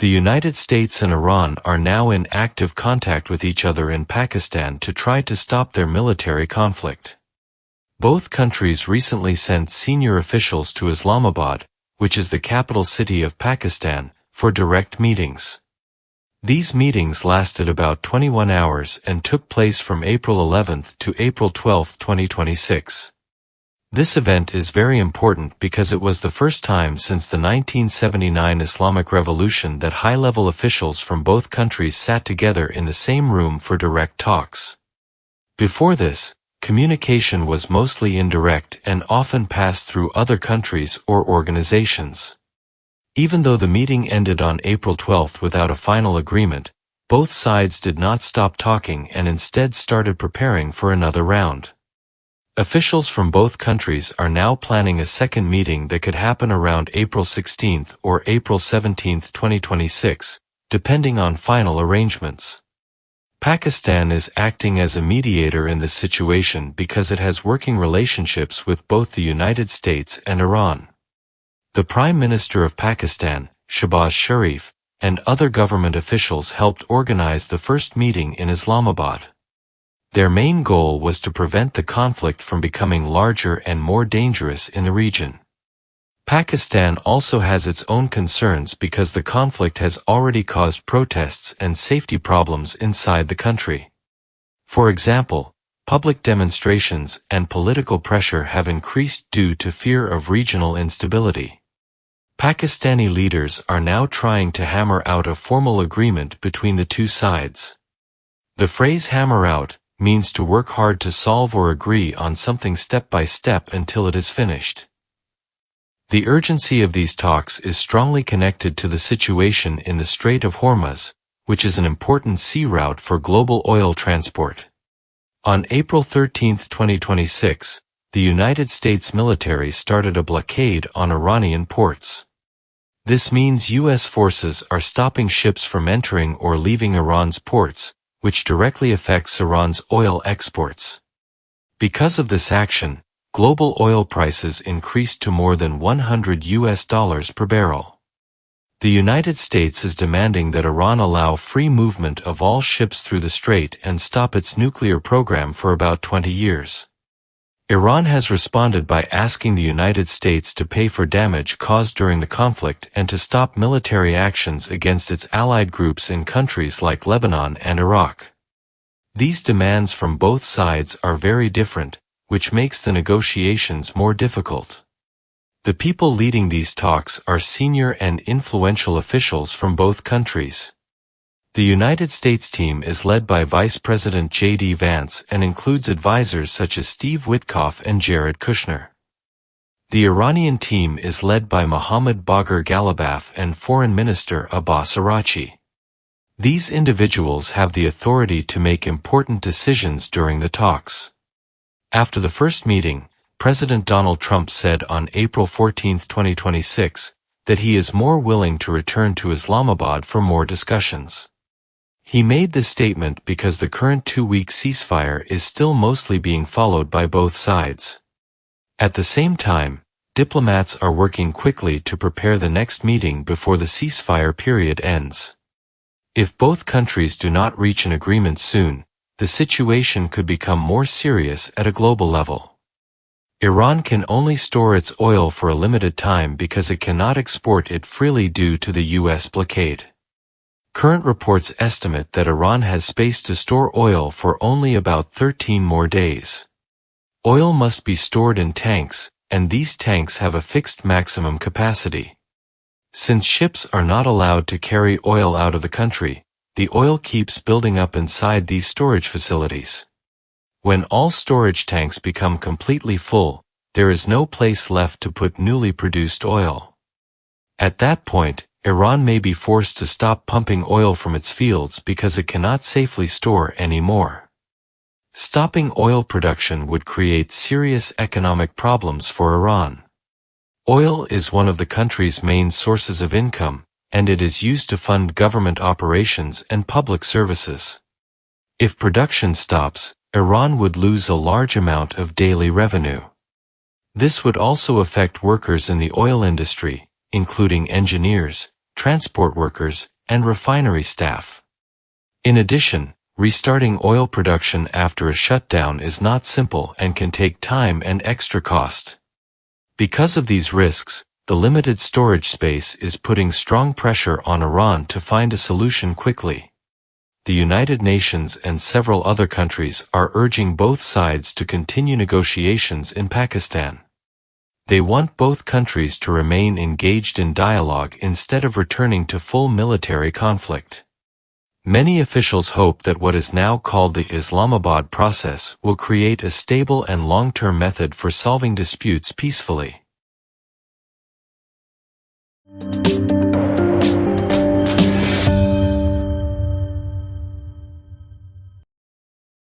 The United States and Iran are now in active contact with each other in Pakistan to try to stop their military conflict. Both countries recently sent senior officials to Islamabad, which is the capital city of Pakistan, for direct meetings. These meetings lasted about 21 hours and took place from April 11 to April 12, 2026. This event is very important because it was the first time since the 1979 Islamic Revolution that high-level officials from both countries sat together in the same room for direct talks. Before this, communication was mostly indirect and often passed through other countries or organizations. Even though the meeting ended on April 12 without a final agreement, both sides did not stop talking and instead started preparing for another round. Officials from both countries are now planning a second meeting that could happen around April 16 or April 17, 2026, depending on final arrangements. Pakistan is acting as a mediator in this situation because it has working relationships with both the United States and Iran. The Prime Minister of Pakistan, Shehbaz Sharif, and other government officials helped organize the first meeting in Islamabad. Their main goal was to prevent the conflict from becoming larger and more dangerous in the region. Pakistan also has its own concerns because the conflict has already caused protests and safety problems inside the country. For example, public demonstrations and political pressure have increased due to fear of regional instability. Pakistani leaders are now trying to hammer out a formal agreement between the two sides. The phrase "hammer out" means to work hard to solve or agree on something step by step until it is finished. The urgency of these talks is strongly connected to the situation in the Strait of Hormuz, which is an important sea route for global oil transport. On April 13, 2026, the United States military started a blockade on Iranian ports. This means U.S. forces are stopping ships from entering or leaving Iran's ports, which directly affects Iran's oil exports. Because of this action, global oil prices increased to more than $100 per barrel. The United States is demanding that Iran allow free movement of all ships through the strait and stop its nuclear program for about 20 years. Iran has responded by asking the United States to pay for damage caused during the conflict and to stop military actions against its allied groups in countries like Lebanon and Iraq. These demands from both sides are very different, which makes the negotiations more difficult. The people leading these talks are senior and influential officials from both countries. The United States team is led by Vice President J.D. Vance and includes advisors such as Steve Witkoff and Jared Kushner. The Iranian team is led by Mohammad Bagher Ghalibaf and Foreign Minister Abbas Araghchi. These individuals have the authority to make important decisions during the talks. After the first meeting, President Donald Trump said on April 14, 2026, that he is more willing to return to Islamabad for more discussions. He made this statement because the current 2-week ceasefire is still mostly being followed by both sides. At the same time, diplomats are working quickly to prepare the next meeting before the ceasefire period ends. If both countries do not reach an agreement soon, the situation could become more serious at a global level. Iran can only store its oil for a limited time because it cannot export it freely due to the U.S. blockade. Current reports estimate that Iran has space to store oil for only about 13 more days. Oil must be stored in tanks, and these tanks have a fixed maximum capacity. Since ships are not allowed to carry oil out of the country, the oil keeps building up inside these storage facilities. When all storage tanks become completely full, there is no place left to put newly produced oil. At that point, Iran may be forced to stop pumping oil from its fields because it cannot safely store any more. Stopping oil production would create serious economic problems for Iran. Oil is one of the country's main sources of income, and it is used to fund government operations and public services. If production stops, Iran would lose a large amount of daily revenue. This would also affect workers in the oil industry, including engineers, transport workers, and refinery staff. In addition, restarting oil production after a shutdown is not simple and can take time and extra cost. Because of these risks, the limited storage space is putting strong pressure on Iran to find a solution quickly. The United Nations and several other countries are urging both sides to continue negotiations in Pakistan. They want both countries to remain engaged in dialogue instead of returning to full military conflict. Many officials hope that what is now called the Islamabad process will create a stable and long-term method for solving disputes peacefully.